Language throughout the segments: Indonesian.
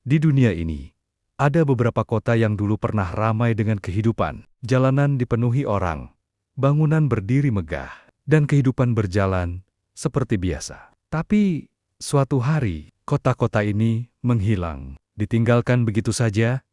Di dunia ini, ada beberapa kota yang dulu pernah ramai dengan kehidupan. Jalanan dipenuhi orang, bangunan berdiri megah, dan kehidupan berjalan seperti biasa. Tapi, suatu hari, kota-kota ini menghilang, ditinggalkan begitu saja,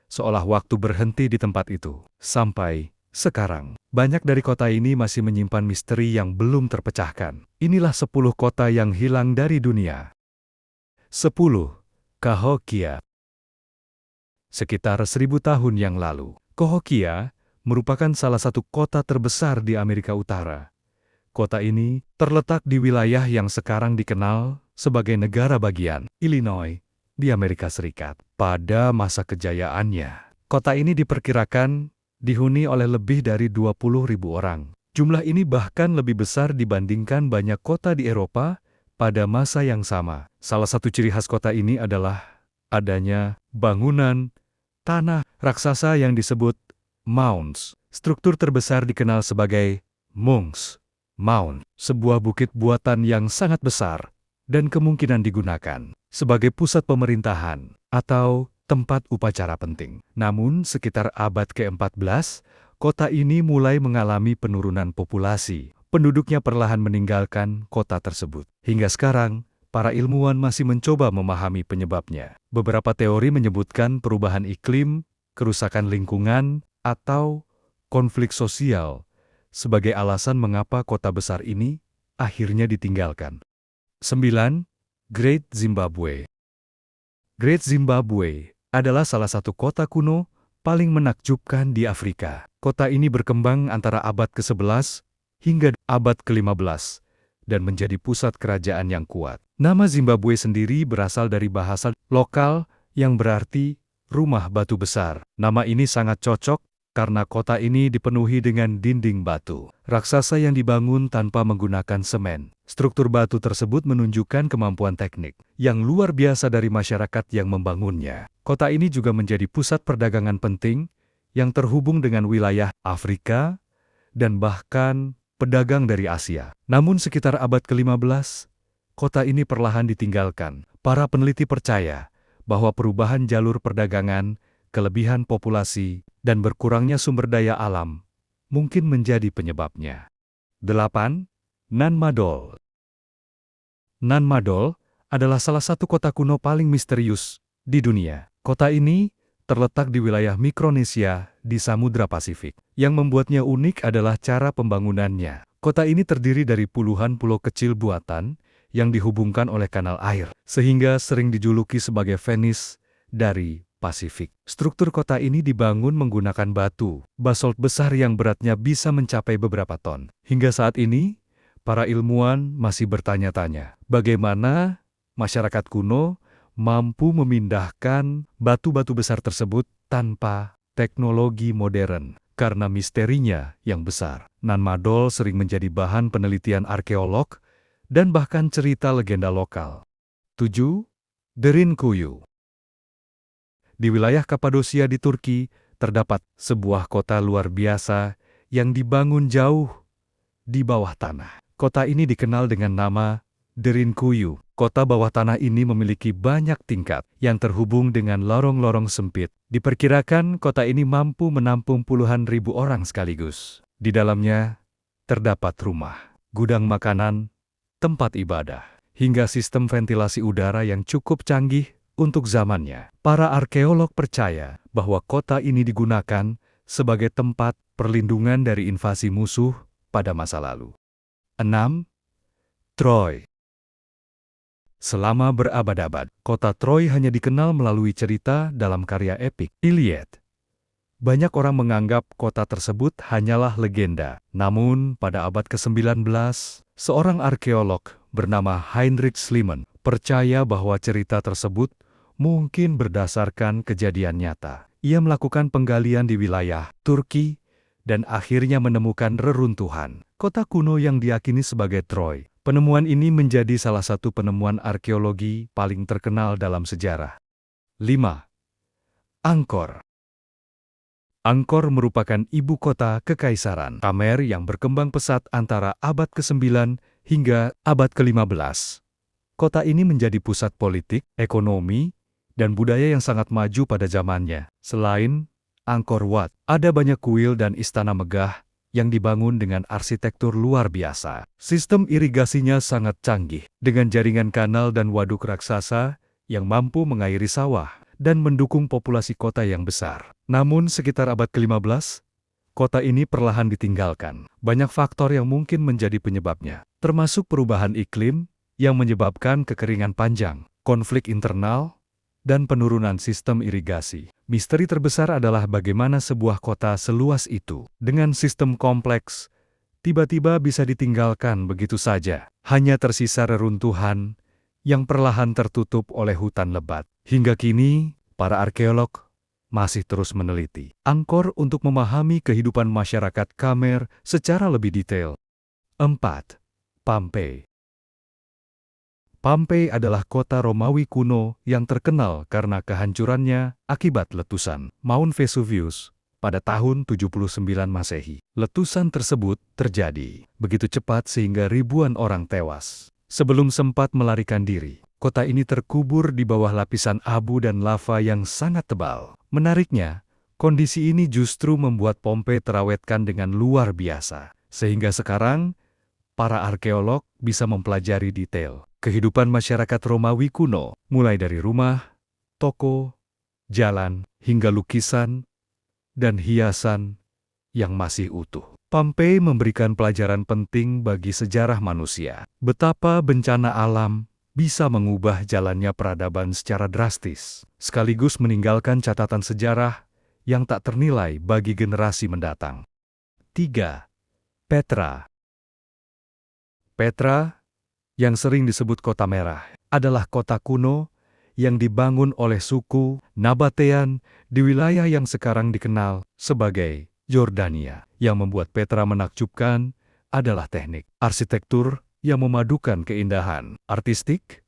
seolah waktu berhenti di tempat itu. Sampai sekarang, banyak dari kota ini masih menyimpan misteri yang belum terpecahkan. Inilah 10 kota yang hilang dari dunia. 10. Cahokia. Sekitar 1000 tahun yang lalu, Cahokia merupakan salah satu kota terbesar di Amerika Utara. Kota ini terletak di wilayah yang sekarang dikenal sebagai negara bagian Illinois di Amerika Serikat. Pada masa kejayaannya, kota ini diperkirakan dihuni oleh lebih dari 20.000 orang. Jumlah ini bahkan lebih besar dibandingkan banyak kota di Eropa pada masa yang sama. Salah satu ciri khas kota ini adalah adanya bangunan tanah raksasa yang disebut mounds. Struktur terbesar dikenal sebagai Monk's Mound, sebuah bukit buatan yang sangat besar dan kemungkinan digunakan sebagai pusat pemerintahan atau tempat upacara penting. Namun, sekitar abad ke-14, kota ini mulai mengalami penurunan populasi. Penduduknya perlahan meninggalkan kota tersebut. Hingga sekarang, para ilmuwan masih mencoba memahami penyebabnya. Beberapa teori menyebutkan perubahan iklim, kerusakan lingkungan, atau konflik sosial sebagai alasan mengapa kota besar ini akhirnya ditinggalkan. 9. Great Zimbabwe. Great Zimbabwe adalah salah satu kota kuno paling menakjubkan di Afrika. Kota ini berkembang antara abad ke-11 hingga abad ke-15 dan menjadi pusat kerajaan yang kuat. Nama Zimbabwe sendiri berasal dari bahasa lokal yang berarti rumah batu besar. Nama ini sangat cocok karena kota ini dipenuhi dengan dinding batu raksasa yang dibangun tanpa menggunakan semen. Struktur batu tersebut menunjukkan kemampuan teknik yang luar biasa dari masyarakat yang membangunnya. Kota ini juga menjadi pusat perdagangan penting yang terhubung dengan wilayah Afrika dan bahkan pedagang dari Asia. Namun sekitar abad ke-15, kota ini perlahan ditinggalkan. Para peneliti percaya bahwa perubahan jalur perdagangan, kelebihan populasi, dan berkurangnya sumber daya alam mungkin menjadi penyebabnya. 8. Nanmadol. Nanmadol adalah salah satu kota kuno paling misterius di dunia. Kota ini terletak di wilayah Mikronesia di Samudra Pasifik. Yang membuatnya unik adalah cara pembangunannya. Kota ini terdiri dari puluhan pulau kecil buatan yang dihubungkan oleh kanal air, sehingga sering dijuluki sebagai Venice dari Pasifik. Struktur kota ini dibangun menggunakan batu basolt besar yang beratnya bisa mencapai beberapa ton. Hingga saat ini, para ilmuwan masih bertanya-tanya, bagaimana masyarakat kuno mampu memindahkan batu-batu besar tersebut tanpa teknologi modern. Karena misterinya yang besar, Nanmadol sering menjadi bahan penelitian arkeolog dan bahkan cerita legenda lokal. 7. Derinkuyu. Di wilayah Kapadosia di Turki, terdapat sebuah kota luar biasa yang dibangun jauh di bawah tanah. Kota ini dikenal dengan nama Derinkuyu. Kota bawah tanah ini memiliki banyak tingkat yang terhubung dengan lorong-lorong sempit. Diperkirakan kota ini mampu menampung puluhan ribu orang sekaligus. Di dalamnya terdapat rumah, gudang makanan, tempat ibadah, hingga sistem ventilasi udara yang cukup canggih untuk zamannya. Para arkeolog percaya bahwa kota ini digunakan sebagai tempat perlindungan dari invasi musuh pada masa lalu. 6. Troy. Selama berabad-abad, kota Troy hanya dikenal melalui cerita dalam karya epik Iliad. Banyak orang menganggap kota tersebut hanyalah legenda. Namun, pada abad ke-19, seorang arkeolog bernama Heinrich Schliemann percaya bahwa cerita tersebut mungkin berdasarkan kejadian nyata. Ia melakukan penggalian di wilayah Turki dan akhirnya menemukan reruntuhan kota kuno yang diyakini sebagai Troy. Penemuan ini menjadi salah satu penemuan arkeologi paling terkenal dalam sejarah. 5. Angkor. Angkor merupakan ibu kota kekaisaran Khmer yang berkembang pesat antara abad ke-9 hingga abad ke-15. Kota ini menjadi pusat politik, ekonomi, dan budaya yang sangat maju pada zamannya. Selain Angkor Wat, ada banyak kuil dan istana megah yang dibangun dengan arsitektur luar biasa. Sistem irigasinya sangat canggih, dengan jaringan kanal dan waduk raksasa yang mampu mengairi sawah dan mendukung populasi kota yang besar. Namun sekitar abad ke-15, kota ini perlahan ditinggalkan. Banyak faktor yang mungkin menjadi penyebabnya, termasuk perubahan iklim yang menyebabkan kekeringan panjang, konflik internal, dan penurunan sistem irigasi. Misteri terbesar adalah bagaimana sebuah kota seluas itu, dengan sistem kompleks, tiba-tiba bisa ditinggalkan begitu saja. Hanya tersisa reruntuhan yang perlahan tertutup oleh hutan lebat. Hingga kini, para arkeolog masih terus meneliti Angkor untuk memahami kehidupan masyarakat Khmer secara lebih detail. 4. Pompei. Pompei adalah kota Romawi kuno yang terkenal karena kehancurannya akibat letusan Mount Vesuvius pada tahun 79 Masehi. Letusan tersebut terjadi begitu cepat sehingga ribuan orang tewas. Sebelum sempat melarikan diri, kota ini terkubur di bawah lapisan abu dan lava yang sangat tebal. Menariknya, kondisi ini justru membuat Pompei terawetkan dengan luar biasa, sehingga sekarang para arkeolog bisa mempelajari detail kehidupan masyarakat Romawi kuno, mulai dari rumah, toko, jalan, hingga lukisan dan hiasan yang masih utuh. Pompei memberikan pelajaran penting bagi sejarah manusia. Betapa bencana alam bisa mengubah jalannya peradaban secara drastis, sekaligus meninggalkan catatan sejarah yang tak ternilai bagi generasi mendatang. 3. Petra. Petra, yang sering disebut Kota Merah, adalah kota kuno yang dibangun oleh suku Nabatean di wilayah yang sekarang dikenal sebagai Yordania. Yang membuat Petra menakjubkan adalah teknik arsitektur yang memadukan keindahan artistik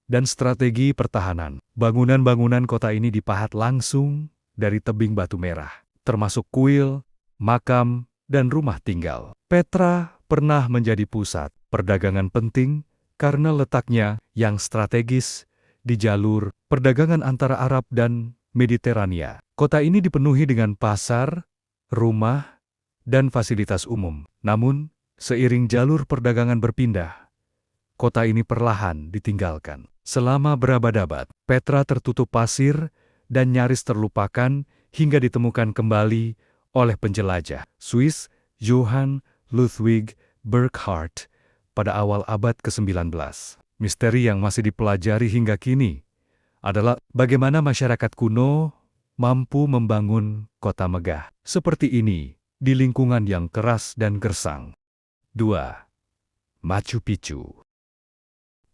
dan strategi pertahanan. Bangunan-bangunan kota ini dipahat langsung dari tebing batu merah, termasuk kuil, makam, dan rumah tinggal. Petra pernah menjadi pusat perdagangan penting karena letaknya yang strategis di jalur perdagangan antara Arab dan Mediterania. Kota ini dipenuhi dengan pasar, rumah, dan fasilitas umum. Namun, seiring jalur perdagangan berpindah, kota ini perlahan ditinggalkan. Selama berabad-abad, Petra tertutup pasir dan nyaris terlupakan hingga ditemukan kembali oleh penjelajah Swiss Johann Ludwig Burckhardt pada awal abad ke-19. Misteri yang masih dipelajari hingga kini adalah bagaimana masyarakat kuno mampu membangun kota megah seperti ini di lingkungan yang keras dan gersang. 2. Machu Picchu.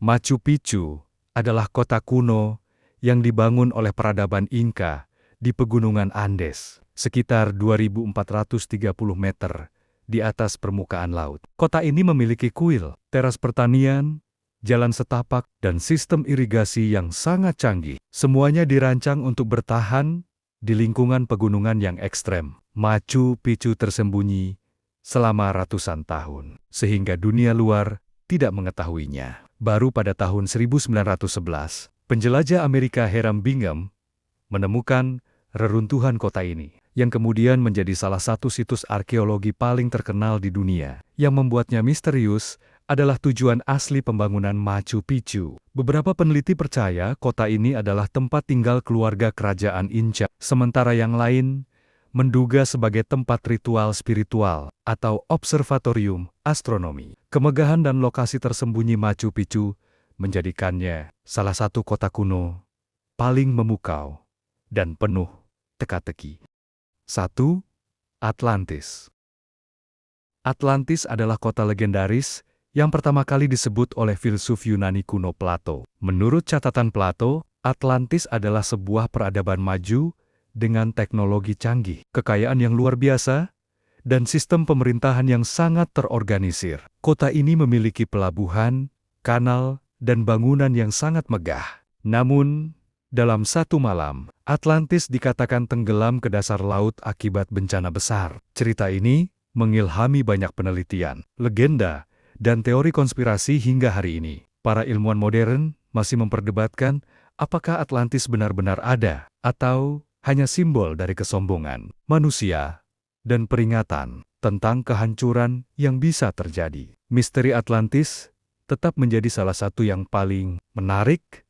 Machu Picchu adalah kota kuno yang dibangun oleh peradaban Inca di pegunungan Andes, sekitar 2.430 meter di atas permukaan laut. Kota ini memiliki kuil, teras pertanian, jalan setapak, dan sistem irigasi yang sangat canggih. Semuanya dirancang untuk bertahan di lingkungan pegunungan yang ekstrem. Machu Picchu tersembunyi selama ratusan tahun, sehingga dunia luar tidak mengetahuinya. Baru pada tahun 1911, penjelajah Amerika Hiram Bingham menemukan reruntuhan kota ini, yang kemudian menjadi salah satu situs arkeologi paling terkenal di dunia. Yang membuatnya misterius adalah tujuan asli pembangunan Machu Picchu. Beberapa peneliti percaya kota ini adalah tempat tinggal keluarga kerajaan Inca, sementara yang lain menduga sebagai tempat ritual spiritual atau observatorium astronomi. Kemegahan dan lokasi tersembunyi Machu Picchu menjadikannya salah satu kota kuno paling memukau dan penuh teka-teki. 1. Atlantis. Atlantis adalah kota legendaris yang pertama kali disebut oleh filsuf Yunani kuno Plato. Menurut catatan Plato, Atlantis adalah sebuah peradaban maju dengan teknologi canggih, kekayaan yang luar biasa, dan sistem pemerintahan yang sangat terorganisir. Kota ini memiliki pelabuhan, kanal, dan bangunan yang sangat megah. Namun, dalam satu malam, Atlantis dikatakan tenggelam ke dasar laut akibat bencana besar. Cerita ini mengilhami banyak penelitian, legenda, dan teori konspirasi hingga hari ini. Para ilmuwan modern masih memperdebatkan Apakah Atlantis benar-benar ada, atau hanya simbol dari kesombongan manusia dan peringatan tentang kehancuran yang bisa terjadi? Misteri Atlantis tetap menjadi salah satu yang paling menarik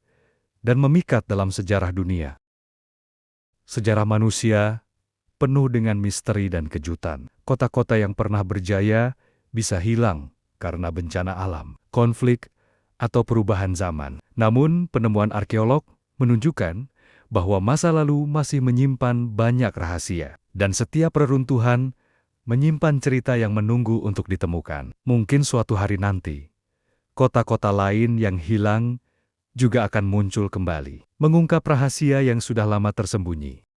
dan memikat dalam sejarah dunia. Sejarah manusia penuh dengan misteri dan kejutan. Kota-kota yang pernah berjaya bisa hilang karena bencana alam, konflik, atau perubahan zaman. Namun, penemuan arkeolog menunjukkan bahwa masa lalu masih menyimpan banyak rahasia, dan setiap reruntuhan menyimpan cerita yang menunggu untuk ditemukan. Mungkin suatu hari nanti, kota-kota lain yang hilang juga akan muncul kembali, mengungkap rahasia yang sudah lama tersembunyi.